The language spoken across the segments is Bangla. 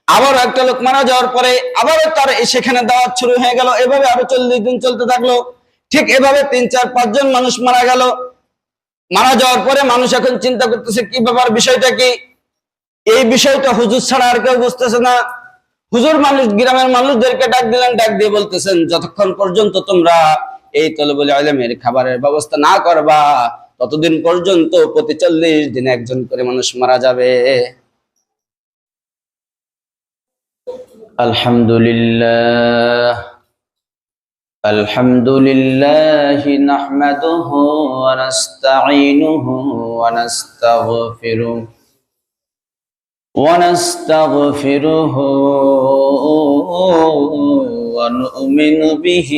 আবার একটা লোক মারা যাওয়ার পরে আবারও তার সেখানে দাওয়াত শুরু হয়ে গেল। এভাবে আরো 40 দিন চলতে থাকলো। ঠিক এভাবে 3, 4, 5 জন মানুষ মারা গেল। মারা যাওয়ার পরে মানুষ এখন চিন্তা করতেছে কি ব্যাপার, বিষয়টা কি? এই বিষয়টা হুজুর ছাড়া আর কেউ বুঝতেছে না। হুজুর গ্রামের মানুষদেরকে ডাক দিলেন, ডাক দিয়ে বলতেছেন, যতক্ষণ পর্যন্ত তোমরা এই তলবুল ইলমের খাবারের ব্যবস্থা না করবা, ততদিন পর্যন্ত প্রতি 40 দিনে একজন করে মানুষ মারা যাবে। আলহামদুলিল্লাহ আলহামদুলিল্লাহ নাহমাদুহু ওয়া নাস্তাঈনুহু ওয়া নাস্তাগফিরুহু ونستغفره ونؤمن به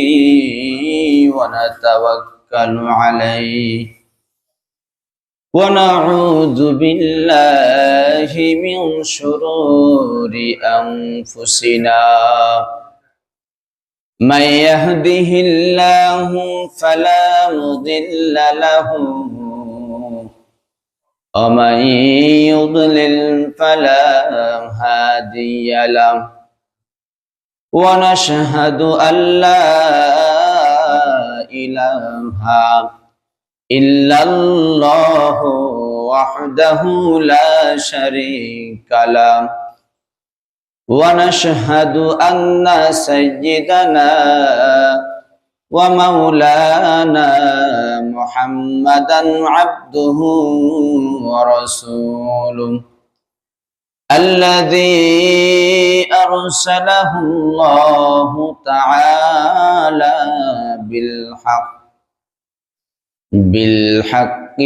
ونتوكل عليه ونعوذ بالله من شرور أنفسنا من يهده الله فلا مضل له ومن يضلل فلا هادي له ونشهد أن لا إله إلا الله وحده لا شريك له ونشهد أن سيدنا ومولانا محمدا عبده ورسوله الذي أرسله الله تعالى بالحق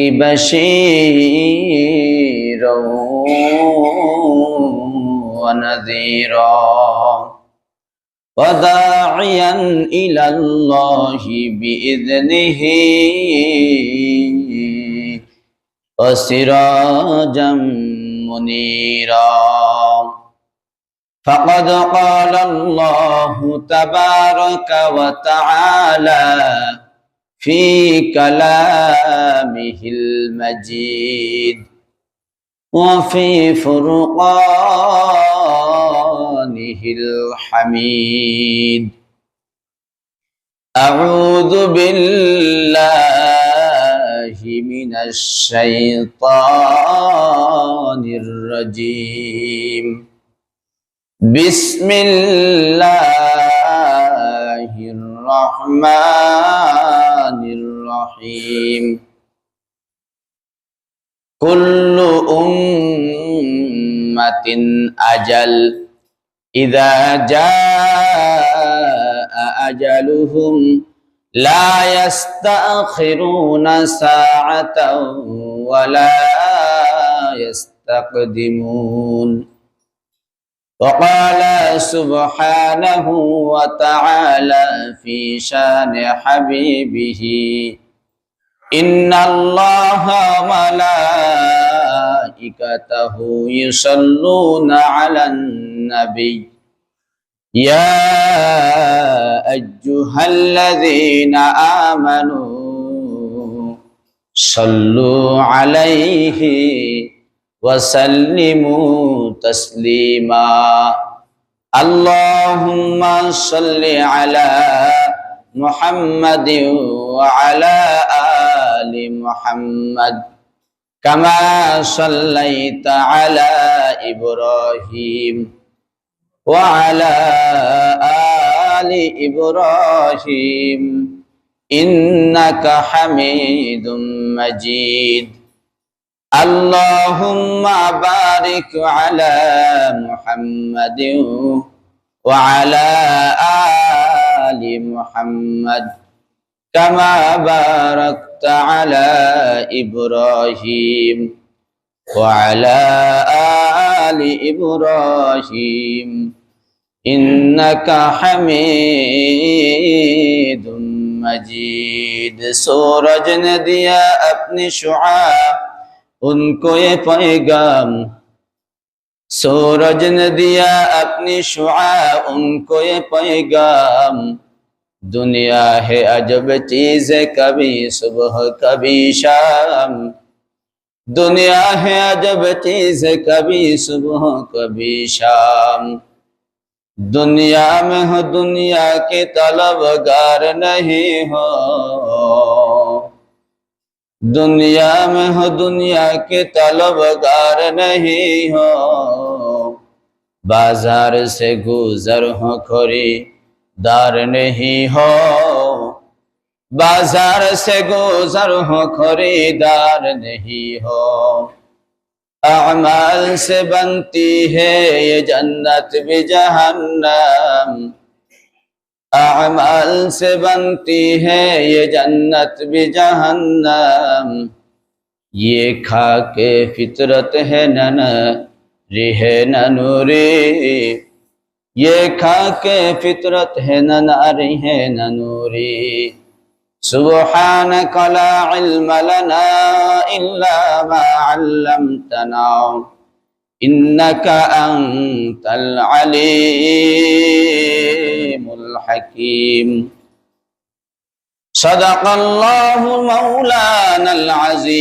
بشيرا ونذيرا وداعيا إلى الله بإذنه وسراجا منيرا فقد قال الله تبارك وتعالى في كلامه المجيد وفي فرقانه الحميد أعوذ بالله من الشيطان الرجيم بسم الله الرحمن الرحيم كل أمة أجل إذا جاء أجلهم لا يستأخرون ساعة ولا يستقدمون وقال سبحانه وتعالى في شان حبيبه إن الله وملائكته يصلون على النبي يا أيها الذين آمنوا صلوا عليه وسلموا تسليما اللهم صل على محمد وعلى آل محمد كما صليت على إبراهيم وعلى آل إبراهيم إنك حميد مجيد اللهم بارك على محمد وعلى آل محمد كما باركت على إبراهيم وعلى آل إبراهيم إنك حميد मजीद। सूरज ने दिया अपनी शुआ उनको ये पैगाम, सूरज ने दिया अपनी शुआ उनको ये पैगाम, दुनिया है अजब चीज़ कभी सुबह कभी शाम, दुनिया है अजब चीज, कभी सुबह कभी शाम। दुनिया में हो दुनिया के तलबगार नहीं हो, दुनिया में हो दुनिया के तलबगार नहीं हो। बाजार से गुजर हो खरीदार नहीं हो, बाजार से गुजर हो खरीदार नहीं हो। अमाल से बनती है ये जन्नत भी जहन्नम, अमाल से बनती है ये जन्नत भी जहन्नम। ये खा के फितरत है नन रिहे ननूरी, ये खा के फितरत है ननारी है ननूरी। सुब्हानक ला इल्म लना इल्ला मा अल्लमतना इन्नका अंतल अलीमुल हकीम। सदक़ल्लाहु मौलानल अज़ीम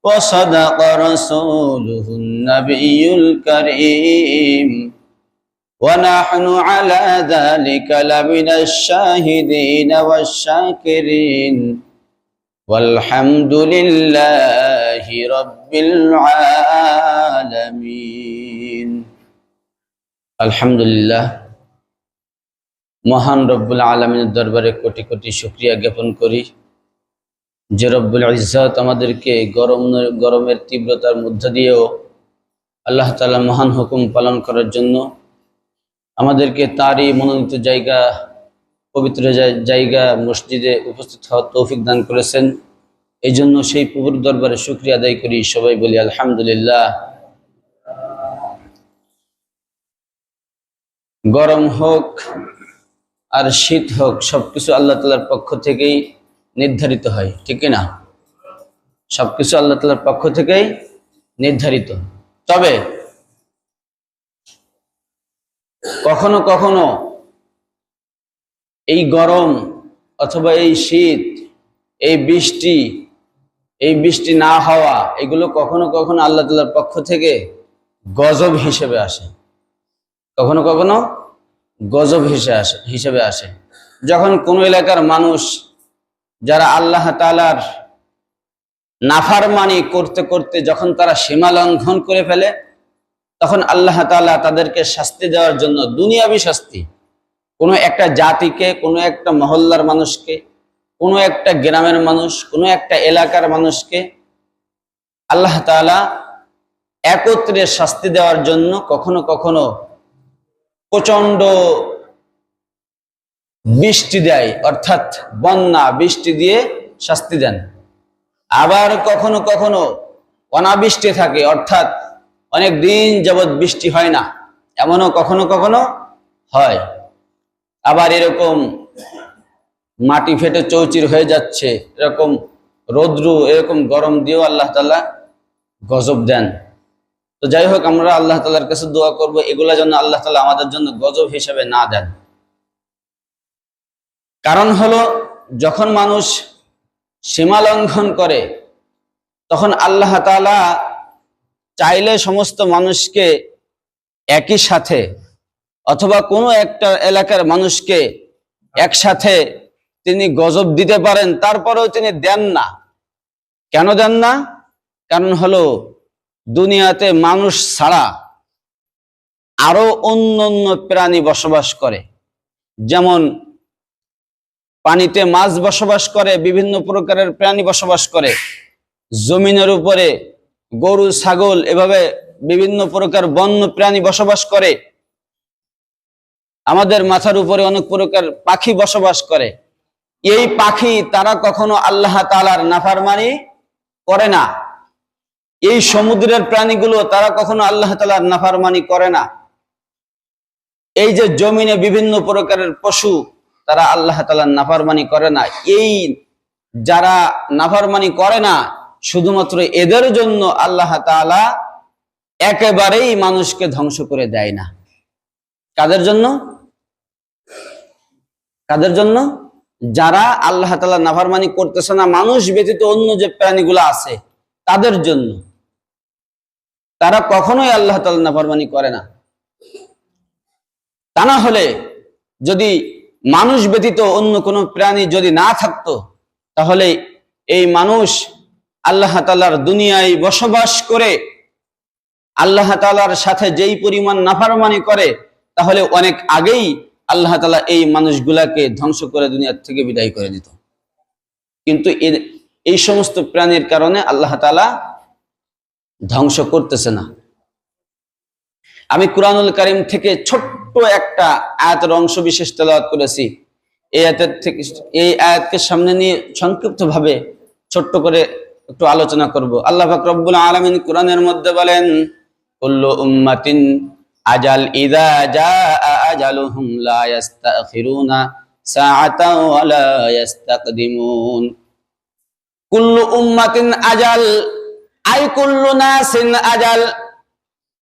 व सदक़ रसूलुहुन नबियुल करीम व नहनु अला ज़ालिका लमिनश शाहिदीन वश्शाकिरीन वल्हम्दुलिल्लाहि रब्बिल आलमीन। আলহামদুলিল্লাহ, মহান রব্বুল আলামিনের দরবারে কোটি কোটি শুকরিয়া জ্ঞাপন করি যে রব্বুল ইজ্জত আমাদেরকে গরমের তীব্রতার মধ্য দিয়েও আল্লাহ তাআলা মহান হুকুম পালন করার জন্য আমাদেরকে তারই মনোনীত জায়গা, পবিত্র জায়গা মসজিদে উপস্থিত হওয়ার তৌফিক দান করেছেন। এই জন্য সেই প্রভুর দরবারে শুকরিয়া আদায় করি। সবাই বলি আলহামদুলিল্লাহ। গরম হোক আর শীত হোক, সবকিছু আল্লাহ তাআলার পক্ষ থেকেই নির্ধারিত হয়, ঠিক না? সবকিছু আল্লাহ তাআলার পক্ষ থেকেই নির্ধারিত। তবে কখনো কখনো এই গরম অথবা এই শীত, এই বৃষ্টি না হওয়া, এগুলো কখনো কখনো আল্লাহ তাআলার পক্ষ থেকে গজব হিসেবে আসে। কখনো কখনো গজব হিসেবে আসে। যখন কোনো এলাকার মানুষ যারা আল্লাহ তাআলার নাফরমানি করতে করতে যখন তারা সীমা লঙ্ঘন করে ফেলে, তখন আল্লাহ তাআলা তাদেরকে শাস্তি দেওয়ার জন্য, দুনিয়াবি শাস্তি, কোনো একটা জাতিকে, কোনো একটা মহল্লার মানুষকে, কোনো একটা গ্রামের মানুষ, কোনো একটা এলাকার মানুষকে আল্লাহ তাআলা একত্রে শাস্তি দেওয়ার জন্য কখনো কখনো প্রচন্ড বৃষ্টি দেয়, অর্থাৎ বন্যা বৃষ্টি দিয়ে শাস্তি দেন। আবার কখনো কখনো অনাবৃষ্টি থাকে, অর্থাৎ অনেক দিন যাবৎ বৃষ্টি হয় না, এমনও কখনো কখনো হয়। আবার এরকম মাটি ফেটে চৌচির হয়ে যাচ্ছে, এরকম রৌদ্রু, এরকম গরম দিয়েও আল্লাহ তাআলা গজব দেন। তো যাই হোক, আমরা আল্লাহ তাআলার কাছে দোয়া করব এগুলা যেন আল্লাহ তাআলা আমাদের জন্য গজব হিসেবে না দেন। কারণ হলো, যখন মানুষ সীমা লঙ্ঘন করে, তখন আল্লাহ তাআলা চাইলে সমস্ত মানুষকে একই সাথে অথবা কোনো একটা এলাকার মানুষকে একসাথে তিনি গজব দিতে পারেন, তারপরেও তিনি দেন না। কেন দেন না? কারণ হলো, দুনিয়াতে মানুষ ছাড়া আরো অন্যান্য প্রাণী বসবাস করে। যেমন পানিতে মাছ বসবাস করে, বিভিন্ন প্রকারের প্রাণী বসবাস করে, জমিনের উপরে গরু ছাগল, এভাবে বিভিন্ন প্রকার বন্য প্রাণী বসবাস করে, আমাদের মাথার উপরে অনেক প্রকার পাখি বসবাস করে। এই পাখি তারা কখনো আল্লাহ তাআলার নাফরমানি করে না। এই সমুদ্রের প্রাণীগুলো তারা কখনো আল্লাহ তাআলার নাফরমানি করে না। এই যে জমিনে বিভিন্ন প্রকারের পশু, তারা আল্লাহ তাআলার নাফরমানি করে না। এই যারা নাফরমানি করে না, শুধুমাত্র এদের জন্য আল্লাহ তাআলা একেবারেই মানুষকে ধ্বংস করে দেয় না। কাদের জন্য? কাদের জন্য? যারা আল্লাহ তাআলা নাফরমানি করতেছে না, মানুষ ব্যতীত অন্য যে প্রাণীগুলো আছে তাদের জন্য, তারা কখনোই আল্লাহ তাআলা নাফরমানি করে না। তা না হলে যদি মানুষ ব্যতীত অন্য কোনো প্রাণী যদি না থাকতো, তাহলে এই মানুষ আল্লাহ তাআলার দুনিয়ায় বসবাস করে আল্লাহ তাআলার সাথে যেই পরিমাণ নাফরমানি করে, তাহলে অনেক আগেই আল্লাহ তাআলা এই মানুষগুলাকে ধ্বংস করে দুনিয়া থেকে বিদায় করে দিত। কিন্তু এই সমস্ত প্রাণীর কারণে আল্লাহ তাআলা ধ্বংস করতেছে না। আমি কুরআনুল কারীম থেকে ছোট্ট একটা আয়াতের অংশ বিশেষ তেলাওয়াত করেছি। এই আয়াতকে সামনে নিয়ে সংক্ষিপ্তভাবে ছোট্ট করে একটু আলোচনা করব। আল্লাহ পাক রব্বুল আলামিন কুরআনের মধ্যে বলেন, কুল্লু উম্মাতিন আজাল ইযা জাআ আজালুহুম লা ইস্তাখিরুনা সাআতাও ওয়া লা ইস্তাকদিমুন। কুল্লু উম্মাতিন আজাল, আই কুল্লু নাসিন আজাল।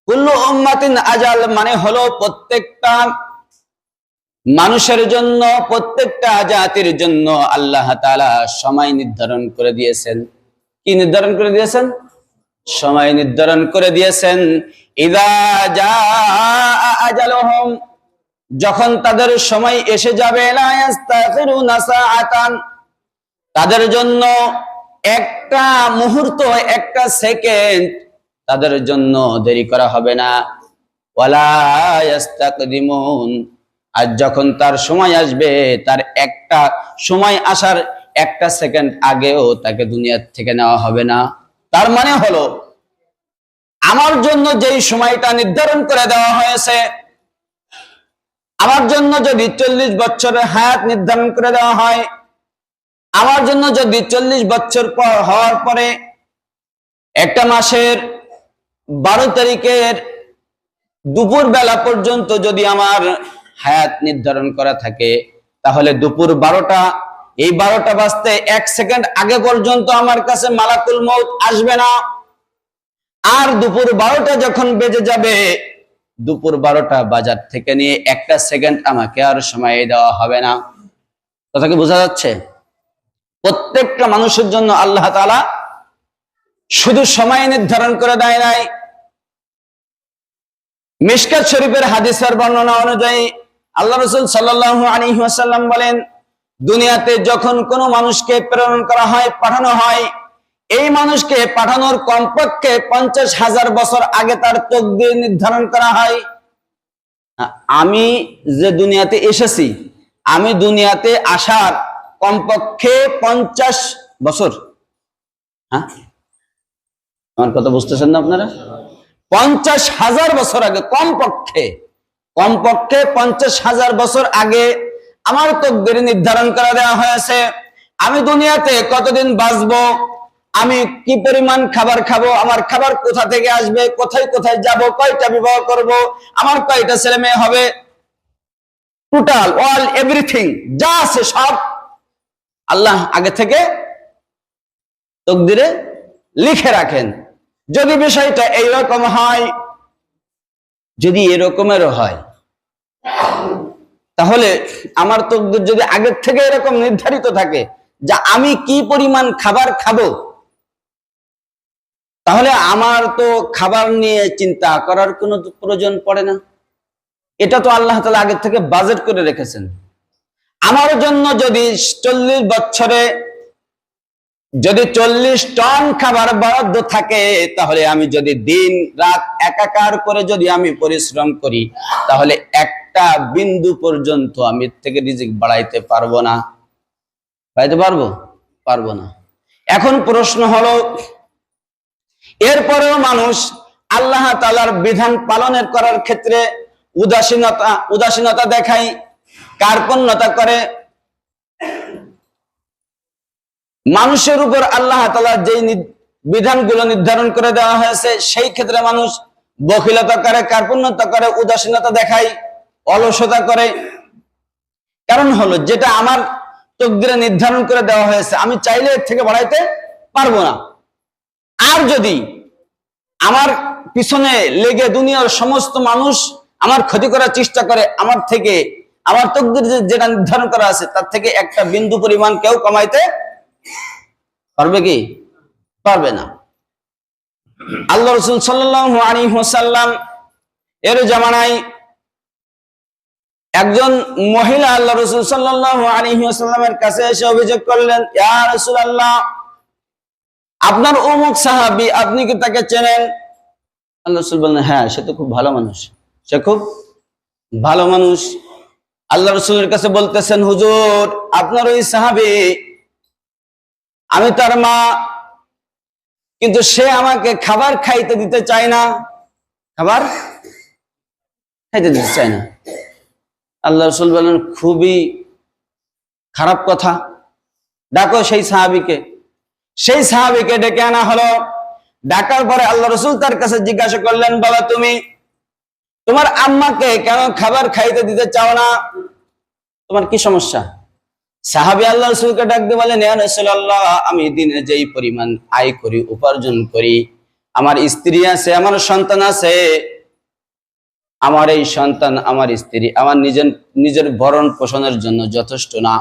কুল্লু উম্মাতিন আজাল মানে হলো প্রত্যেকটা মানুষের জন্য, প্রত্যেকটা জাতির জন্য আল্লাহ তাআলা সময় নির্ধারণ করে দিয়েছেন। কি নির্ধারণ করে দিয়েছেন? সময় নির্ধারণ করে দিয়েছেন। ইযা জাআ আজালুহুম, যখন তাদের সময় এসে যাবে, লা ইস্তাখিরুনা সাআতান, তাদের জন্য একটা মুহূর্ত, একটা সেকেন্ড তাদের জন্য দেরি করা হবে না। ওয়ালা ইস্তাকদিমুন, আর যখন তার সময় আসবে, তার একটা সময় আসার একটা সেকেন্ড আগেও তাকে দুনিয়া থেকে নেওয়া হবে না। তার মানে হলো, আমার জন্য যেই সময়টা নির্ধারণ করে দেওয়া হয়েছে, আমার জন্য যদি 40 বছরের হায়াত নির্ধারণ করে দেওয়া হয়, আমার জন্য যদি 40 বছর পর হওয়ার পরে একটা মাসের 12 তারিখের দুপুর বেলা পর্যন্ত যদি আমার হায়াত নির্ধারণ করা থাকে, তাহলে দুপুর 12টা, এই 12টা বাজতে 1 সেকেন্ড আগে পর্যন্ত আমার কাছে মালাকুল মউত আসবে না। আর দুপুর 12টা যখন বেজে যাবে, দুপুর 12টা বাজার থেকে নিয়ে একটা সেকেন্ড আমাকে আর সময় দেওয়া হবে না। কথা কি বোঝা যাচ্ছে? প্রত্যেকটা মানুষের জন্য আল্লাহ তাআলা শুধু সময় নির্ধারণ করে দেয় নাই। মিশকাত শরীফের হাদিসের বর্ণনা অনুযায়ী আল্লাহ রাসূল সাল্লাল্লাহু আলাইহি ওয়াসাল্লাম বলেন, দুনিয়াতে যখন কোনো মানুষকে প্রেরণ করা হয়, পাঠানো হয়, এই মানুষকে পাঠানোর কমপক্ষে 50,000 বছর আগে তার তাকদীর নির্ধারণ করা হয়। আমি যে দুনিয়াতে এসেছি, আমি দুনিয়াতে আসার কমপক্ষে 50 বছর, হ্যাঁ আমার কথা বুঝতেছেন না আপনারা? 50,000 বছর আগে, কমপক্ষে 50,000 বছর আগে আমার তাকদীর নির্ধারণ করে দেওয়া হয়েছে। আমি দুনিয়াতে কতদিন বাঁচবো, আমি কি পরিমাণ খাবার খাবো, আমার খাবার কোথা থেকে আসবে, কোথায় কোথায় যাব, কয়টা বিবাহ করব, আমার কয়টা ছেলে মেয়ে হবে, টোটাল অল এভরিথিং যা আছে সব আল্লাহ আগে থেকে তাকদীরে লিখে রাখেন। যদি বিষয়টা এইরকম হয়, যদি এরকমেরও হয়, তাহলে আমার তাকদীর যদি আগের থেকে এরকম নির্ধারিত থাকে যে আমি কি পরিমাণ খাবার খাবো, তাহলে আমার তো খাবার নিয়ে চিন্তা করার কোনো প্রয়োজন পড়ে না। এটা তো আল্লাহ তাআলা আগের থেকে বাজেট করে রেখেছেন। আমার জন্য যদি 40 বছরে যদি 40 টন খাবার বরাদ্দ থাকে, তাহলে আমি যদি দিন রাত একাকার করে যদি আমি পরিশ্রম করি, তাহলে একটা বিন্দু পর্যন্ত আমি থেকে রিজিক বাড়াইতে পারবো না। বাড়াইতে পারবো? পারবো না। এখন প্রশ্ন হলো, এরপরেও মানুষ আল্লাহ তাআলার বিধান পালনের করার ক্ষেত্রে উদাসীনতা দেখায়, কার্পণ্যতা করে। মানুষের উপর আল্লাহ তাআলার যেই বিধানগুলো নির্ধারণ করে দেওয়া হয়েছে, সেই ক্ষেত্রে মানুষ বখিলতা করে, কার্পণ্যতা করে, উদাসীনতা দেখায়, অলসতা করে। কারণ হলো, যেটা আমার তাকদীরে নির্ধারণ করে দেওয়া হয়েছে, আমি চাইলে এর থেকে বাড়াইতে পারবো না। আর যদি আমার পিছনে লেগে দুনিয়ার সমস্ত মানুষ আমার ক্ষতি করার চেষ্টা করে, আমার থেকে আমার তকদির যেটা নির্ধারণ করা আছে তার থেকে একটা বিন্দু পরিমাণ কেউ কমাইতে পারবে কি? পারবে না। আল্লাহ রাসূল সাল্লাল্লাহু আলাইহি ওয়াসাল্লাম এর জামানায় একজন মহিলা আল্লাহ রাসূল সাল্লাল্লাহু আলাইহি ওয়াসাল্লামের কাছে এসে অভিযোগ করলেন, ইয়া রাসূলুল্লাহ, আপনার অমুক সাহাবী, আপনি কি তাকে চেনেন? আল্লাহ রাসূল বললেন, হ্যাঁ, সে তো খুব ভালো মানুষ, সে খুব ভালো মানুষ। আল্লাহ রাসূলের কাছে বলতেছেন, হুজুর, আপনার ওই সাহাবী, আমি তার মা, কিন্তু সে আমাকে খাবার খাইতে দিতে চায় না, খাবার খাইতে দিতে চায় না। আল্লাহ রাসূল বলেন, খুবই খারাপ কথা, ডাকো সেই সাহাবীকে। সেই সাহাবীকে ডেকে আনা হলো। ডাকার পরে আল্লাহ রাসূল তার কাছে জিজ্ঞাসা করলেন, বাবা, তুমি তোমার আম্মাকে কেন খাবার খাইতে দিতে চাও না? তোমার কি সমস্যা? সাহাবী আল্লাহ রাসূলকে ডাক দিয়ে বলেন, ইয়া রাসূলুল্লাহ, আমি দিনে যেই পরিমাণ আয় করি, উপার্জন করি, আমার স্ত্রী আছে, আমার সন্তান আছে, আমার এই সন্তান, আমার স্ত্রী আমার নিজের ভরণ পোষণের জন্য যথেষ্ট না।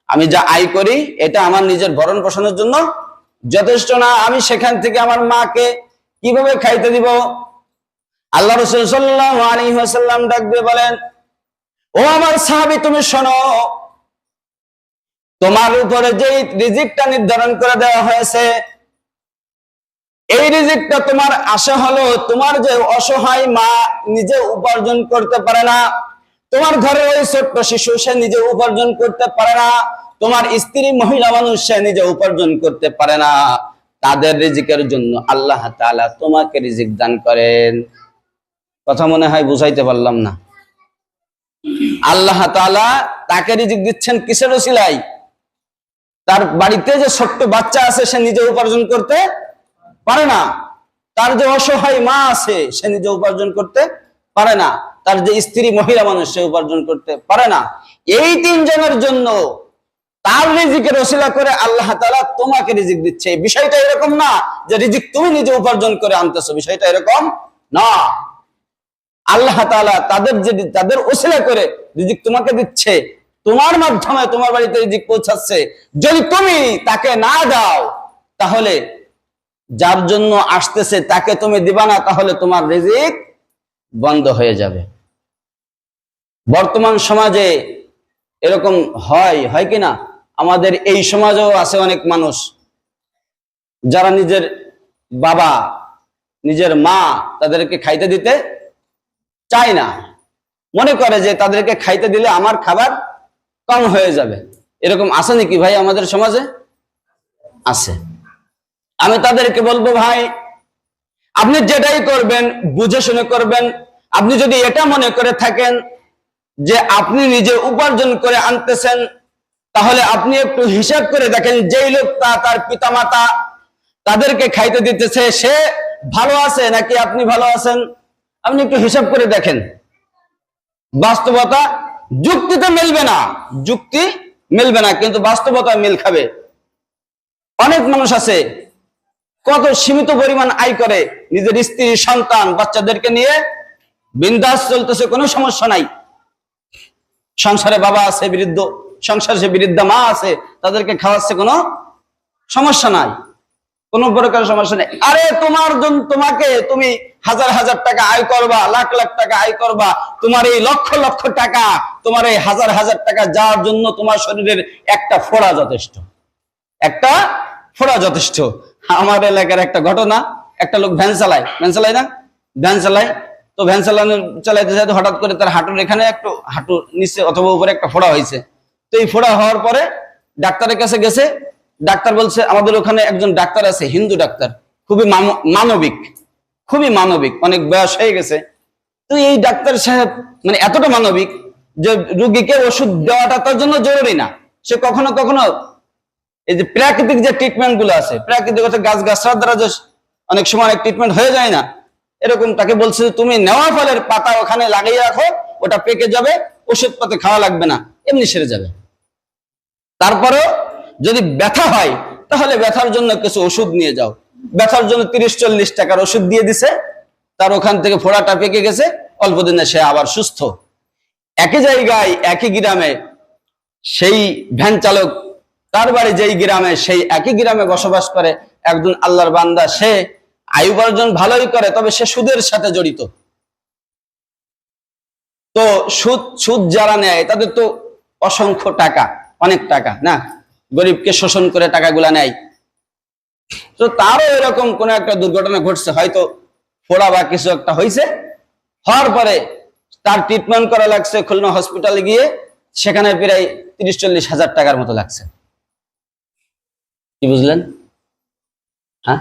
আমি যা আয় করি এটা আমার নিজের ভরণ পোষণের জন্য যথেষ্ট না। আমি সেখান থেকে আমার মাকে কিভাবে খাইতে দিব? আল্লাহ রাসূল সাল্লাল্লাহু আলাইহি ওয়াসাল্লাম ডাক দিয়ে বলেন, ও আমার সাহাবী, তুমি শোনো, তোমার উপরে যে রিজিকটা নির্ধারণ করে দেওয়া হয়েছে, এই রিজিকটা তোমার আশা হলো তোমার যে অসহায় মা নিজে উপার্জন করতে পারে না, তোমার ঘরে ওই ছোট্ট শিশু সে নিজে উপার্জন করতে পারে না, তোমার স্ত্রী মহিলা মানুষ সে নিজে উপার্জন করতে পারে না, তাদের রিজিকের জন্য আল্লাহ তাআলা তোমাকে রিজিক দান করেন। কথা মনে হয় বুঝাইতে পারলাম না? আল্লাহ তাআলা তাকে রিজিক দিচ্ছেন কিসের ওসিলায়? তার বাড়িতে যে ছোট্ট বাচ্চা আছে সে নিজে উপার্জন করতে পারে না, তার যে অসহায় মা আছে সে নিজে উপার্জন করতে পারে না, তার যে স্ত্রী মহিলা মানুষ সে উপার্জন করতে পারে না। এই তিনজনের জন্য তার রিজিকের ওসিলা করে আল্লাহ তাআলা তোমাকে রিজিক দিচ্ছে। বিষয়টা এরকম না যে রিজিক তুমি নিজে উপার্জন করে আনতেছো, বিষয়টা এরকম না। আল্লাহ তাআলা তাদের ওসিলা করে রিজিক তোমাকে দিচ্ছে, তোমার মাধ্যমে তোমার বাড়িতে রিজিক পৌঁছাচ্ছে। যদি তুমি তাকে না দাও, তাহলে যার জন্য আসতেছে তাকে তুমি দিবা না, তাহলে তোমার রিজিক বন্ধ হয়ে যাবে। বর্তমান সমাজে এরকম হয় কি না? আমাদের এই সমাজেও আছে অনেক মানুষ যারা নিজের বাবা, নিজের মা তাদেরকে খাইতে দিতে চায় না, মনে করে যে তাদেরকে খাইতে দিলে আমার খাবার কম হয়ে যাবে। এরকম আছে নাকি ভাই আমাদের সমাজে? আছে। আমি তাদেরকে বলবো, ভাই, আপনি যেটাই করবেন বুঝে শুনে করবেন। আপনি যদি এটা মনে করে থাকেন যে আপনি নিজে উপার্জন করে আনতেছেন, তাহলে আপনি একটু হিসাব করে দেখেন, যেই লোকটা তার পিতামাতা তাদেরকে খাইতে দিতেছে সে ভালো আছে নাকি আপনি ভালো আছেন? আপনি একটু হিসাব করে দেখেন। বাস্তবতা যুক্তিতে মিলবে না, যুক্তি মিলবে না, কিন্তু বাস্তবতা মিল খাবে। অনেক মানুষ আছে কত সীমিত পরিমাণ আয় করে, নিজের স্ত্রী, সন্তান, বাচ্চাদেরকে নিয়ে বিন্দাস চলতেছে, কোনো সমস্যা নাই। সংসারে বাবা আছে বৃদ্ধ, সংসারে বৃদ্ধা মা আছে, তাদেরকে খাওয়াচ্ছে, কোনো সমস্যা নাই, কোনো প্রকার সমস্যা নেই। আরে তোমার জন্য তুমি হাজার হাজার টাকা আয় করবা, লাখ লাখ টাকা আয় করবা, তোমার এই লক্ষ লক্ষ টাকা, তোমার এই হাজার হাজার টাকা যাওয়ার জন্য তোমার শরীরের একটা ফোড়া যথেষ্ট, একটা ফোড়া যথেষ্ট। আমার এলাকার একটা ঘটনা, একটা লোক ভ্যান চালায় না, ভ্যান চালায়, তো ভ্যান চালাইতে চাইতে হঠাৎ করে তার হাঁটুর এখানে একটু, হাঁটুর নিচে অথবা উপরে একটা ফোড়া হয়েছে। তো এই ফোড়া হওয়ার পরে ডাক্তারের কাছে গেছে। ডাক্তার বলছে, আমাদের ওখানে একজন ডাক্তার আছে, হিন্দু ডাক্তার, খুবই মানবিক, অনেক বয়স হয়ে গেছে। তো এই ডাক্তার সাহেব মানে এতটা মানবিক যে রোগীকে ওষুধ দেওয়াটা তার জন্য জরুরি না। সে কখনো কখনো এই যে প্রাকৃতিক যে ট্রিটমেন্ট গুলো আছে, প্রাকৃতিক গাছগাছড়ার দ্বারা যে অনেক সময় ট্রিটমেন্ট হয়ে যায় না, এরকম তাকে বলছে তুমি নেওয়া ফলের পাতা ওখানে লাগিয়ে রাখো, ওটা পেকে যাবে, ওষুধ পাতে খাওয়া লাগবে না, এমনি সেরে যাবে। তারপরেও যদি ব্যথা হয় তাহলে ব্যথার জন্য কিছু ওষুধ নিয়ে যাও। ব্যথার জন্য 30-40 টাকার ওষুধ দিয়ে দিছে, তার ওখান থেকে ফোড়াটা পেকে গেছে, অল্প দিনে সে আবার সুস্থ। একই জায়গায় একই গ্রামে সেই ভ্যান চালক, তার বাড়ি যেই গ্রামে, সেই একই গ্রামে বসবাস করে একজন আল্লাহর বান্দা, সে আয় উপার্জন ভালোই করে, তবে সে সুদের সাথে জড়িত। তো সুদ যারা নেয় তাদের তো অসংখ্য টাকা, অনেক টাকা না, গরিবকে শোষণ করে টাকাগুলা নেয়। তো তারও এরকম কোন একটা দুর্ঘটনা ঘটছে, হয়তো ফোড়া বা কিছু একটা হয়েছে, হওয়ার পরে তার ট্রিটমেন্ট করা লাগছে খুলনা হসপিটালে গিয়ে, সেখানে প্রায় 30-40 হাজার টাকার মতো লাগছে। কি বুঝলেন? হ্যাঁ,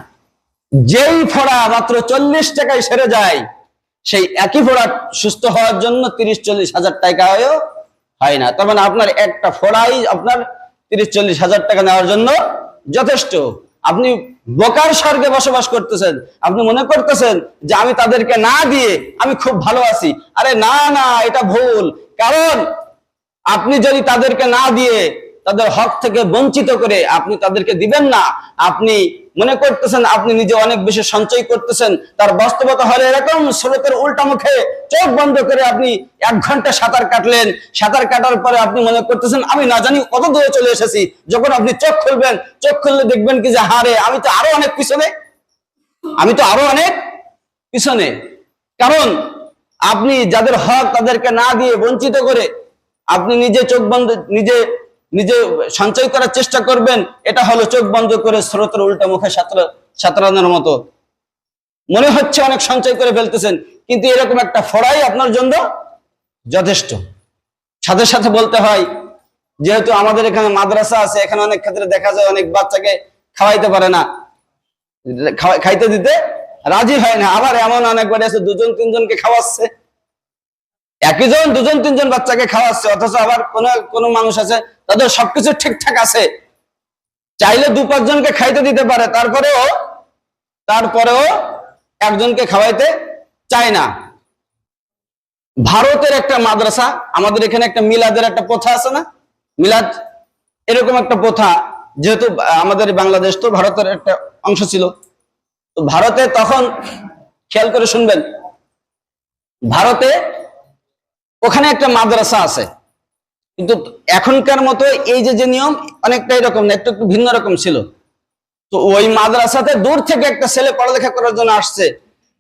যেই ফোড়া মাত্র 40 টাকায় সেরে যায়, সেই একই ফোড়া সুস্থ হওয়ার জন্য 30-40 হাজার টাকা হয় না। তার মানে আপনার একটা ফোড়াই আপনার 30-40 হাজার টাকা নেওয়ার জন্য যথেষ্ট। আপনি বোকার স্বর্গে বসবাস করতেছেন, আপনি মনে করতেছেন যে আমি তাদেরকে না দিয়ে আমি খুব ভালো আছি। আরে না না, এটা ভুল। কারণ আপনি যদি তাদেরকে না দিয়ে, তাদের হক থেকে বঞ্চিত করে আপনি তাদেরকে দিবেন না, আপনি মনে করতেছেন আপনি নিজে অনেক বেশি সঞ্চয় করতেছেন। তার বাস্তবতা হলো এরকম, স্রোতের উল্টা মুখে চোখ বন্ধ করে আপনি 1 ঘন্টা সাঁতার কাটলেন, সাঁতার কাটার পরে আপনি মনে করতেছেন আমি না জানি কত দূরে চলে এসেছি। যখন আপনি চোখ খুলবেন, চোখ খুললে দেখবেন কি যে হারে আমি তো আরো অনেক পিছনে, কারণ আপনি যাদের হক তাদেরকে না দিয়ে বঞ্চিত করে আপনি নিজে চোখ বন্ধ, নিজে সঞ্চয় করার চেষ্টা করবেন। এটা হলো চোখ বন্ধ করে স্রোতের উল্টা মুখে সাঁতরানোর মতো। মনে হচ্ছে অনেক সঞ্চয় করে ফেলতেছেন, কিন্তু এরকম একটা ফোড়াই আপনার জন্য যথেষ্ট। সাথে সাথে বলতে হয়, যেহেতু আমাদের এখানে মাদ্রাসা আছে, এখানে অনেক ক্ষেত্রে দেখা যায় অনেক বাচ্চাকে খাওয়াইতে পারে না, খাইতে দিতে রাজি হয় না। আবার এমন অনেক বাড়ি আছে 2-3জনকে খাওয়াচ্ছে, একই জন 2-3জন বাচ্চাকে খাওয়াচ্ছে, অথচ আবার কোন মানুষ আছে তাদের সবকিছু ঠিকঠাক আছে, চাইলে 2-5জনকে খাইতে দিতে পারে, তারপরেও একজনকে খাওয়াইতে চায় না। ভারতের একটা মাদ্রাসা, আমাদের এখানে একটা মিলাদের একটা প্রথা আছে না, মিলাদ, এরকম একটা প্রথা, যেহেতু আমাদের বাংলাদেশ তো ভারতের একটা অংশ ছিল, তো ভারতে তখন খেয়াল করে শুনবেন, ভারতে ওখানে একটা মাদ্রাসা আছে, কিন্তু এখনকার মতো এই যে নিয়ম অনেকটা এরকম না, একটু ভিন্ন রকম ছিল। তো ওই মাদ্রাসাতে দূর থেকে একটা ছেলে পড়ালেখা করার জন্য আসছে,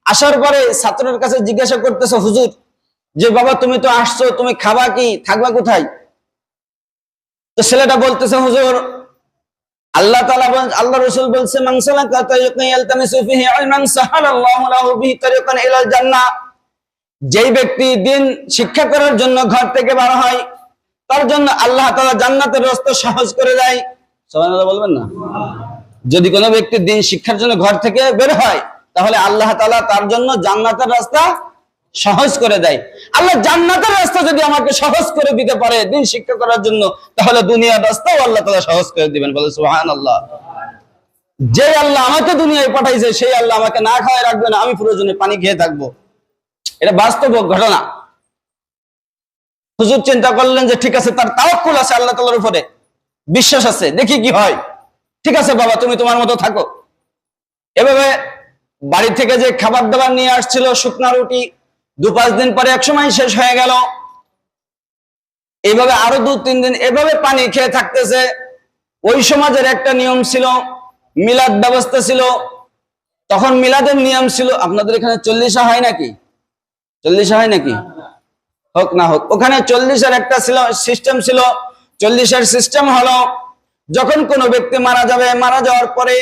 আসার পরে ছাত্রের কাছে জিজ্ঞাসা করতেছে, হুজুর যে বাবা তুমি তো আসছো, তুমি খাবা কি, থাকবা কোথায়? তো ছেলেটা বলতেছে, হুজুর আল্লাহ তাআলা আল্লাহ রাসূল বলছে, মান সালাকা তারিকান ইয়ালতামিসু ফিহি ইলমান সাহালাল্লাহু লাহু বিহি তারিকান ইলাল জান্নাহ। যেই ব্যক্তি দিন শিক্ষা করার জন্য ঘর থেকে বের হয়, তার জন্য আল্লাহ তাআলা জান্নাতের রাস্তা সহজ করে দেয়। সুবহানাল্লাহ বলবেন না? যদি কোনো ব্যক্তি দিন শিক্ষার জন্য ঘর থেকে বের হয়, তাহলে আল্লাহ তাআলা তার জন্য জান্নাতের রাস্তা সহজ করে দেয়। আল্লাহ জান্নাতের রাস্তা যদি আমাকে সহজ করে দিতে পারে দিন শিক্ষা করার জন্য, তাহলে দুনিয়ার রাস্তাও আল্লাহ তাআলা সহজ করে দিবেন। বলে সুবহানাল্লাহ। যে আল্লাহ আমাকে দুনিয়ায় পাঠাইছে, সেই আল্লাহ আমাকে না খাওয়ায় রাখবে না, আমি প্রয়োজনে পানি খেয়ে থাকবো। এটা বাস্তব ঘটনা। হুজুর চিন্তা করলেন যে ঠিক আছে, তার তাওয়াক্কুল আছে আল্লাহ তাআলার উপরে, বিশ্বাস আছে, দেখি কি হয়। ঠিক আছে বাবা, তুমি তোমার মতো থাকো। এভাবে বাড়ি থেকে যে খাবার দাবার নিয়ে আসছিল, শুকনা রুটি, 2-5 দিন পরে একসময় শেষ হয়ে গেল। এইভাবে আরো 2-3 দিন এভাবে পানি খেয়ে থাকতেছে। ওই সমাজের একটা নিয়ম ছিল, মিলাদ ব্যবস্থা ছিল। তখন মিলাদের নিয়ম ছিল, আপনাদের এখানে 40 হয় নাকি? 40 হয় নাকি? হোক না হোক, ওখানে 40-এর একটা সিস্টেম ছিল। 40-এর সিস্টেম হলো, যখন কোনো ব্যক্তি মারা যাবে, মারা যাওয়ার পরে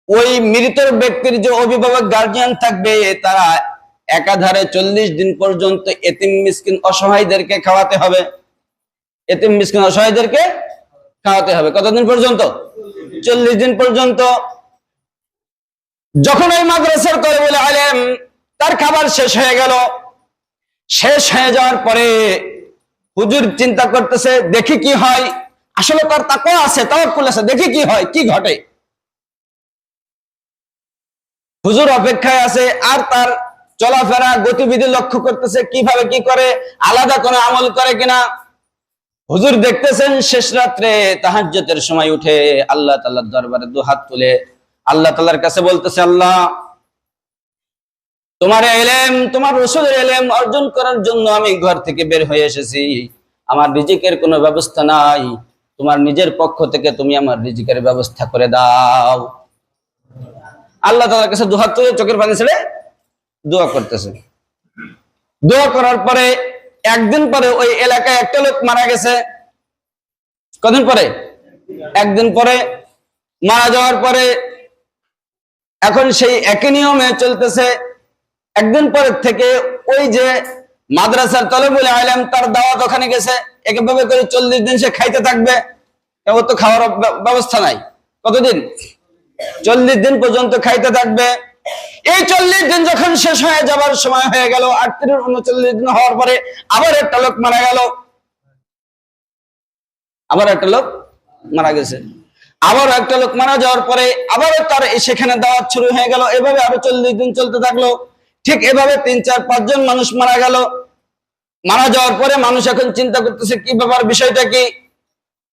ওই মৃত ব্যক্তির যে অভিভাবক গার্জিয়ান থাকবে, তারা একাধারে 40 দিন পর্যন্ত এতিম মিসকিন অসহায়দেরকে খাওয়াতে হবে। এতিম মিসকিন অসহায়দেরকে খাওয়াতে হবে কতদিন পর্যন্ত? 40 দিন পর্যন্ত। যখন ওই মাদ্রাসার তলবুল আলেম তার খাবার শেষ হয়ে গেল, শেষ হয়ে যাওয়ার পরে হুজুর চিন্তা করতেছে দেখি কি হয়। আসলে তার তাকওয়া আছে, তাওয়াক্কুল আছে, দেখি কি হয়, কি ঘটে। হুজুর অপেক্ষায় আছে, আর তার চলাফেরা গতিবিধি লক্ষ্য করতেছে, কিভাবে কি করে, আলাদা কোনো আমল করে কিনা। হুজুর দেখতেছেন শেষ রাত্রে তাহাজ্জুদের সময় উঠে আল্লাহ তাআলার দরবারে 2 হাত তুলে আল্লাহ তাআলার কাছে বলতেছে, আল্লাহ তোমার ইলম, তোমার রাসূলের ইলম অর্জন করার জন্য আমি ঘর থেকে বের হয়ে এসেছি। আমার রিজিকের কোনো ব্যবস্থা নাই, তোমার নিজের পক্ষ থেকে তুমি আমার রিজিকের ব্যবস্থা করে দাও। আল্লাহ তাআলার কাছে দুহাত তুলে চোখের পানি ছেড়ে দোয়া করতেছে। দোয়া করার পরে একদিন পরে ওই এলাকায় একটা লোক মারা গেছে। কদিন পরে? একদিন পরে মারা যাওয়ার পরে এখন সেই একই নিয়মে চলতেছে। একদিন পরের থেকে ওই যে মাদ্রাসার তলবুল ইলম তার দাওয়াত ওখানে গেছে, একভাবে করে 40 দিন সে খাইতে থাকবে। ওর তো খাওয়ার ব্যবস্থা নাই। কতদিন? 40 দিন পর্যন্ত খাইতে থাকবে। এই 40 দিন যখন শেষ হয়ে যাবার সময় হয়ে গেল, 38-39 দিন হওয়ার পরে আবার একটা লোক মারা গেল। আবার একটা লোক মারা গেছে। আবার একটা লোক মারা যাওয়ার পরে আবারও তার সেখানে দাওয়াত শুরু হয়ে গেল। এভাবে আরো 40 দিন চলতে থাকলো। ঠিক এভাবে 3-4-5 জন মানুষ মারা গেল। মারা যাওয়ার পরে মানুষ এখন চিন্তা করতেছে কি ব্যাপার, বিষয়টা কি?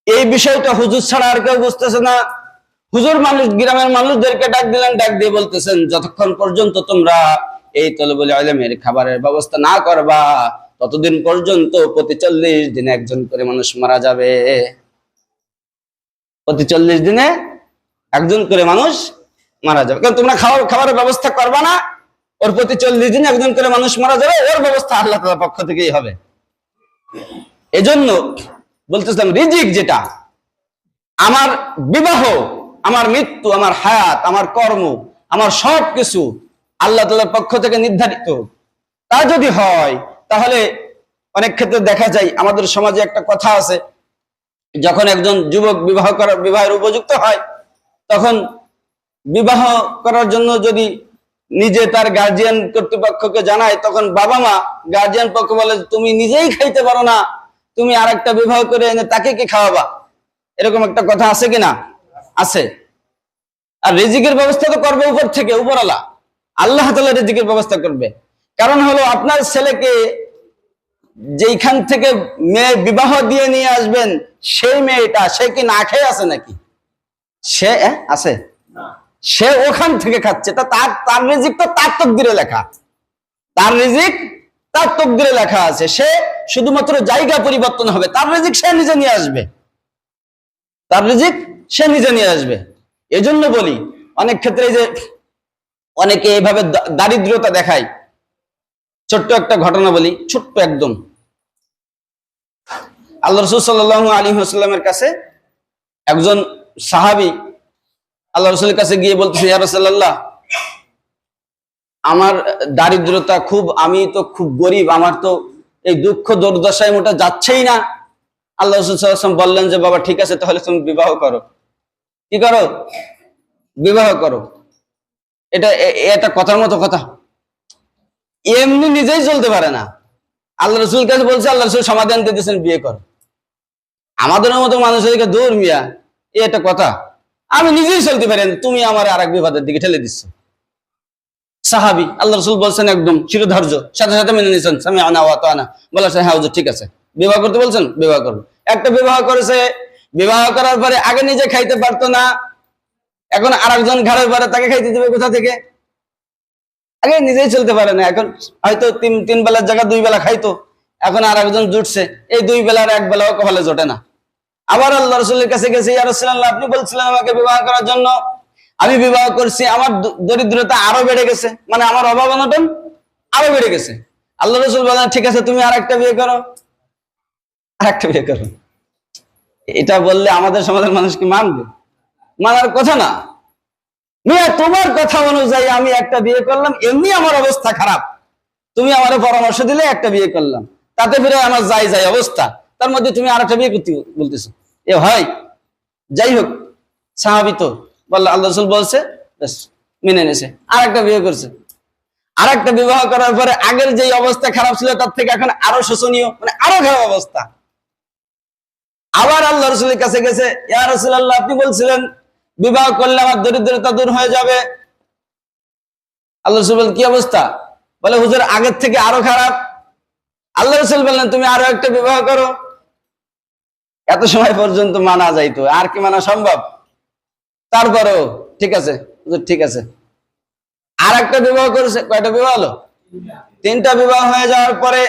এই বিষয়টা হুজুর ছাড়া আর কেউ বুঝতেছে না। হুজুর গ্রামের মানুষদেরকে ডাক দিলেন, ডাক দিয়ে বলতেছেন, যতক্ষণ পর্যন্ত তোমরা এই তলবুল ইলমের খাবারের ব্যবস্থা না করবা, ততদিন পর্যন্ত প্রতি 40 দিনে একজন করে মানুষ মারা যাবে। প্রতি 40 দিনে একজন করে মানুষ মারা যাবে। কারণ তোমরা খাবারের ব্যবস্থা করবা না, ওর প্রতি 40 দিনে একজন করে মানুষ মারা যাবে। ওর ব্যবস্থা আল্লাহ তাআলার পক্ষ থেকেই হবে। এজন্য বলতেছিলাম, রিজিক যেটা, আমার বিবাহ, আমার মৃত্যু, আমার হায়াত, আমার কর্ম, আমার সব কিছু আল্লাহ তাআলার পক্ষ থেকে নির্ধারিত। তা যদি হয় তাহলে অনেক ক্ষেত্রে দেখা যায় আমাদের সমাজে একটা কথা আছে, যখন একজন যুবক বিবাহের উপযুক্ত হয়, তখন বিবাহ করার জন্য যদি নিজে তার গার্জিয়ান কর্তৃপক্ষকে জানায়, তখন বাবা মা গার্জিয়ান পক্ষ বলে তুমি নিজেই খাইতে পারো না, তুমি আর একটা বিবাহ করে এনে তাকে কি খাওয়াবা? এরকম একটা কথা আছে কিনা? আছে। আর রিজিকের ব্যবস্থা তো করবে উপর থেকে, উপরওয়ালা আল্লাহ তাআলা রিজিকের ব্যবস্থা করবে। কারণ হলো আপনার ছেলেকে যেইখান থেকে মেয়ে বিবাহ দিয়ে নিয়ে আসবেন, সেই মেয়েটা সে কি না খেয়ে আছে নাকি? সে আছে, সে ওখান থেকে খাচ্ছে। তা তার রিজিক তো তার তকদিরে লেখা, তার রিজিক তার তকদিরে লেখা আছে। সে শুধুমাত্র জায়গা পরিবর্তন হবে, তার রিজিক সে নিজে নিয়ে আসবে, তার রিজিক সে নিজে নিয়ে আসবে। এজন্য বলি, অনেক ক্ষেত্রে যে অনেকে এইভাবে দারিদ্রতা দেখায়। ছোট্ট একটা ঘটনা বলি, ছোট্ট একদম। আল্লাহ রাসূল সাল্লাল্লাহু আলাইহি ওয়াসাল্লামের কাছে একজন সাহাবী আল্লাহ রাসূলের কাছে গিয়ে বলতেছে, ইয়া রাসূলুল্লাহ, আমার দারিদ্রতা খুব, আমি তো খুব গরিব, আমার তো এই দুঃখ দুর্দশায় মোটা যাচ্ছেই না। আল্লাহ রাসূল সাল্লাল্লাহু আলাইহি ওয়াসাল্লাম বললেন যে, বাবা ঠিক আছে, তাহলে তুমি বিবাহ করো। কি করো? বিবাহ করো। এটা কথার মতো কথা? এমনি নিজেই চলতে পারে না। আল্লাহ রাসূল কাছে বলছে, আল্লাহ রাসূল সমাধান দিতেছেন, বিয়ে কর। আমাদের মতো মানুষেরকে দূর মিয়া, এটা কথা? আমি নিজেই চলতে পারি না, তুমি আমার আর এক বিবাদের দিকে ঠেলে দিচ্ছ। সাহাবী, আল্লাহ রাসূল বলছেন একদম শিরোধার্য, সাথে সাথে মেনে নিয়েছেন, সামিআনা ওয়া আতানা, বলেছেন হ্যাঁ হুজুর ঠিক আছে, বিবাহ করতে বলছেন, বিবাহ করুন। একটা বিবাহ করেছে, বিবাহ করার পরে আগে নিজে খাইতে পারতো না, এখন আরেকজন ঘরের পরে তাকে খাইতে দেবে কোথা থেকে? আগে নিজেই চলতে পারে না, এখন হয়তো তিন বেলার জায়গা 2 বেলা খাইতো, এখন আর একজন জুটছে, এই 2 বেলার 1 বেলাও কপালে জোটে না। আবার আল্লাহ রাসূলের কাছে গেছে, ইয়া রাসূলুল্লাহ, আপনি বলছিলেন আমাকে বিবাহ করার জন্য, আমি বিবাহ করছি, আমার দরিদ্রতা আরো বেড়ে গেছে, মানে আমার অভাব অনটন আরো বেড়ে গেছে। আল্লাহ রাসূল বলেন, ঠিক আছে, তুমি আরেকটা বিয়ে করো, আরেকটা বিয়ে করো। এটা বললে আমাদের সমাজের মানুষ কি মানবে? মানার কথা না। মিয়া, তোমার কথা অনুযায়ী আমি একটা বিয়ে করলাম, এমনি আমার অবস্থা খারাপ, তুমি আমার পরামর্শ দিলে একটা বিয়ে করলাম, তাতে ফিরে আমার যাই অবস্থা, তার মধ্যে তুমি আরেকটা বিয়ে করতে বলতেছো, এ হয়? যাই হোক, সাহাবী তো বললো, আল্লাহ রাসূল বলছে, বেশ মেনে নিয়েছে, আরেকটা বিয়ে করছে। আরেকটা বিবাহ করার পরে আগের যে অবস্থা খারাপ ছিল তার থেকে এখন আরো শোচনীয়, মানে আরো খারাপ অবস্থা। আবার আল্লাহ রাসূলের কাছে গেছে, ইয়া রাসূলুল্লাহ, আপনি বলছিলেন বিবাহ করলে আমার দরিদ্রতা দূর হয়ে যাবে। আল্লাহ রাসূল বলেন, কি অবস্থা? বলে, হুজুর আগের থেকে আরো খারাপ। আল্লাহ রাসূল বললেন, তুমি আরো একটা বিবাহ করো। এত সময় পর্যন্ত মানা যাইতো, আর কি মানা সম্ভব? তারপরেও ঠিক আছে হুজুর, ঠিক আছে। আর একটা বিবাহ করেছে, কয়টা বিবাহ হলো? 3টা বিবাহ হয়ে যাওয়ার পরে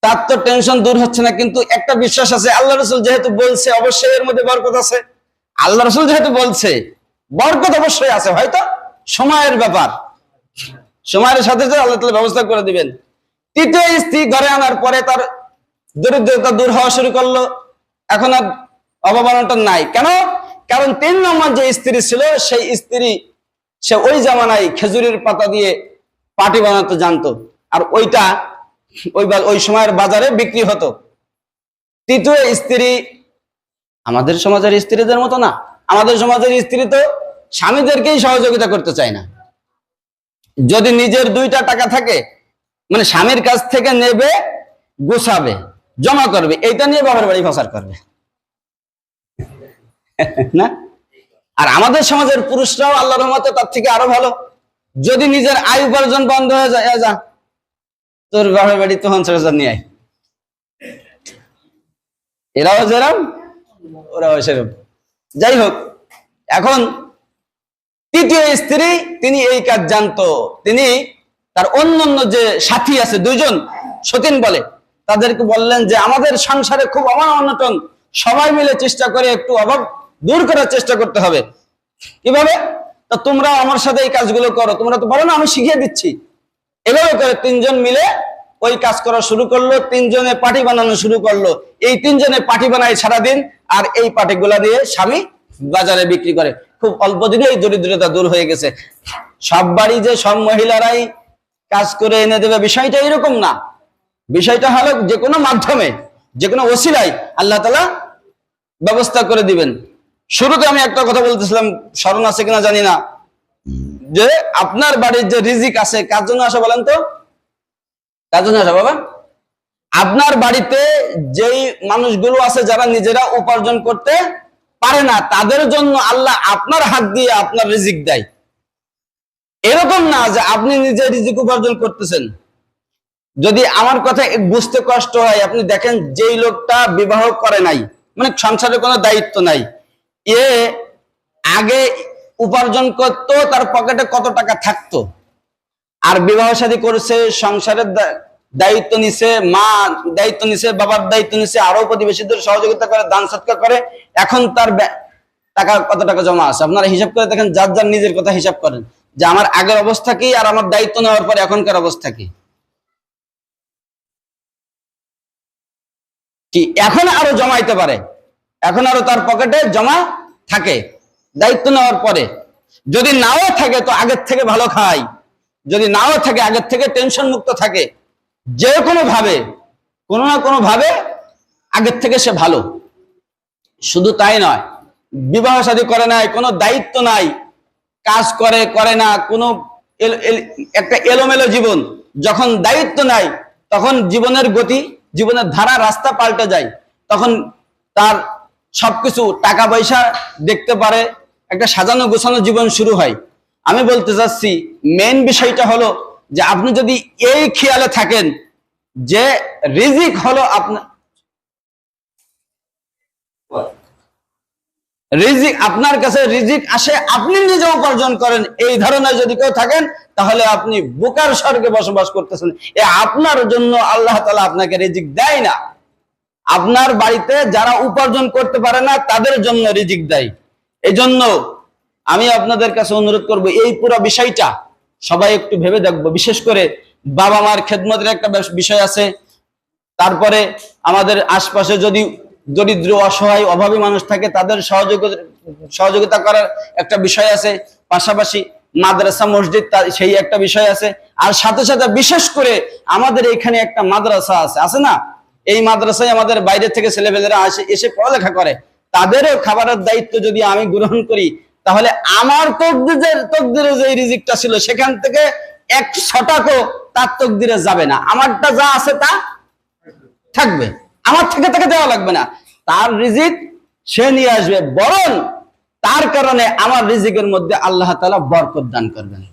তার তো টেনশন দূর হচ্ছে না, কিন্তু একটা বিশ্বাস আছে, আল্লাহ রাসূল যেহেতু বলছে অবশ্যই এর মধ্যে বরকত আছে। আল্লাহ রাসূল যেহেতু বলছে বরকত অবশ্যই আছে, হয়তো সময়ের ব্যাপার, সময়ের সাথে সাথে আল্লাহ তাআলা ব্যবস্থা করে দিবেন। 3য় স্ত্রী ঘরে আনার পরে তার দরিদ্রতা দূর হওয়া শুরু করলো, এখন আর অভাব অনটন নাই। কেন? কারণ 3 নম্বর যে স্ত্রী ছিল সেই স্ত্রী সে ওই জামানায় খেজুরের পাতা দিয়ে পাটি বানাতে জানতো, আর ওইটা ওই সময়ের বাজারে বিক্রি হতো। 3য় স্ত্রী আমাদের সমাজের স্ত্রীদের মতো না। আমাদের সমাজের স্ত্রী তো স্বামীদেরকেই সহযোগিতা করতে চায় না। যদি নিজের 2টা টাকা থাকে, মানে স্বামীর কাছ থেকে নেবে, গোছাবে, জমা করবে, এইটা নিয়ে বাবার বাড়ি পাচার করবে না। আর আমাদের সমাজের পুরুষরাও আল্লাহর রহমতে তার থেকে আরো ভালো। যদি নিজের আয় উপার্জন বন্ধ হয়ে যায়, যা তোর বাবার বাড়ি তখন 5000 নিয়ে আয়, এরাও যেরকম ওরাও সেরকম। যাই হোক, এখন 3য় স্ত্রী তিনি এই কাজ জানতো। তিনি তার অন্যান্য যে সাথী আছে 2জন সতীন বলে, তাদেরকে বললেন যে আমাদের সংসারে খুব অভাব অনটন, সবাই মিলে চেষ্টা করে একটু অভাব দূর করার চেষ্টা করতে হবে। কিভাবে? তা তোমরা আমার সাথে এই কাজগুলো করো, তোমরা তো পারো না, আমি শিখিয়ে দিচ্ছি। এভাবে করে 3জন মিলে ওই কাজ করা শুরু করলো। 3জনে পাটি বানানো শুরু করলো। এই 3জনে পাটি বানায় সারাদিন, আর এই পাটিগুলা দিয়ে স্বামী বাজারে বিক্রি করে। খুব অল্প দিনে এই দরিদ্রতা দূর হয়ে গেছে। সব বাড়ি যে সব মহিলারাই কাজ করে এনে দেবে বিষয়টা এরকম না। বিষয়টা হলো যে কোনো মাধ্যমে, যে কোনো ওসিলায় আল্লাহ তাআলা ব্যবস্থা করে দিবেন। শুরুতে আমি একটা কথা বলতেছিলাম, স্মরণ আছে কিনা জানি না, যে আপনার বাড়ির যে রিজিক আছে কার জন্য আসে বলেন তো? কার জন্য আসে বাবা? আপনার বাড়িতে যেই মানুষগুলো আছে যারা নিজেরা উপার্জন করতে পারে না, তাদের জন্য আল্লাহ আপনার হাত দিয়ে আপনার রিজিক দেয়। এরকম না যে আপনি নিজে রিজিক উপার্জন করতেছেন। যদি আমার কথা বুঝতে কষ্ট হয়, আপনি দেখেন যেই লোকটা বিবাহ করে নাই, মানে সংসারে কোনো দায়িত্ব নাই, এ আগে উপার্জন করতো, তার পকেটে কত টাকা থাকতো, আর বিবাহ শাদী করেছে, সংসারের দায়িত্ব নিছে, মা দায়িত্ব নিছে, বাবার দায়িত্ব নিছে, আরো প্রতিবেশীদের সহযোগিতা করে, দান সৎকার করে, এখন তার টাকা কত টাকা জমা আছে আপনারা হিসাব করে দেখেন। যার যার নিজের কথা হিসাব করেন যে আমার আগের অবস্থা কি, আর আমার দায়িত্ব নেওয়ার পরে এখনকার অবস্থা কি। কি এখন আরো জমাইতে পারে, এখন আরো তার পকেটে জমা থাকে দায়িত্ব নেওয়ার পরে। যদি নাও থাকে তো আগের থেকে ভালো খায়, যদি নাও থাকে আগের থেকে টেনশন মুক্ত থাকে, যে কোনো ভাবে কোনো না কোনো ভাবে আগের থেকে সে ভালো। শুধু তাই নয়, বিবাহ শাদী করে নাই, কোনো দায়িত্ব নাই, কাজ করে করে না, কোনো একটা এলোমেলো জীবন। যখন দায়িত্ব নাই তখন জীবনের গতি, জীবনের ধারা, রাস্তা পাল্টে যায়। তখন তার সবকিছু টাকা পয়সা দেখতে পারে, একটা সাজানো গোছানো জীবন শুরু হয়। আমি বলতে চাচ্ছি মেইন বিষয়টা হলো যে আপনি যদি এই খেয়ালে থাকেন যে রিজিক হলো আপনার, রিজিক আপনার কাছে রিজিক আসে, আপনি নিজে উপার্জন করেন, এই ধরনের যদি কেউ থাকেন তাহলে আপনি বোকার স্বর্গে বসবাস করতেছেন। আপনার জন্য আল্লাহ তাআলা আপনাকে রিজিক দেয় না, আপনার বাড়িতে যারা উপার্জন করতে পারে না তাদের জন্য রিজিক দেয়। এই জন্য আমি আপনাদের কাছে অনুরোধ করব, এই পুরো বিষয়টা সবাই একটু ভেবে দেখবো। বিশেষ করে বাবা মার খেদমতের একটা বিষয় আছে, তারপরে আমাদের আশপাশে যদি দরিদ্র অসহায় অভাবী মানুষ থাকে তাদের সহযোগিতা করার একটা বিষয় আছে, পাশাপাশি মাদ্রাসা মসজিদ সেই একটা বিষয় আছে, আর সাথে সাথে বিশেষ করে আমাদের এখানে একটা মাদ্রাসা আছে না, এই মাদ্রাসায় আমাদের বাইরে থেকে ছেলেপেলেরা এসে পড়ালেখা করে, তাদেরও খাবারের দায়িত্ব যদি আমি গ্রহণ করি তাহলে আমার তকদিরে যে রিজিকটা ছিল সেখান থেকে 100 টাকাও তার তকদিরে যাবে না, আমারটা যা আছে তা থাকবে, আমার থেকে তাকে দেওয়া লাগবে না, তার রিজিক সে নিয়ে আসবে, বরং তার কারণে আমার রিজিকের মধ্যে আল্লাহ তাআলা বরকত দান করবেন।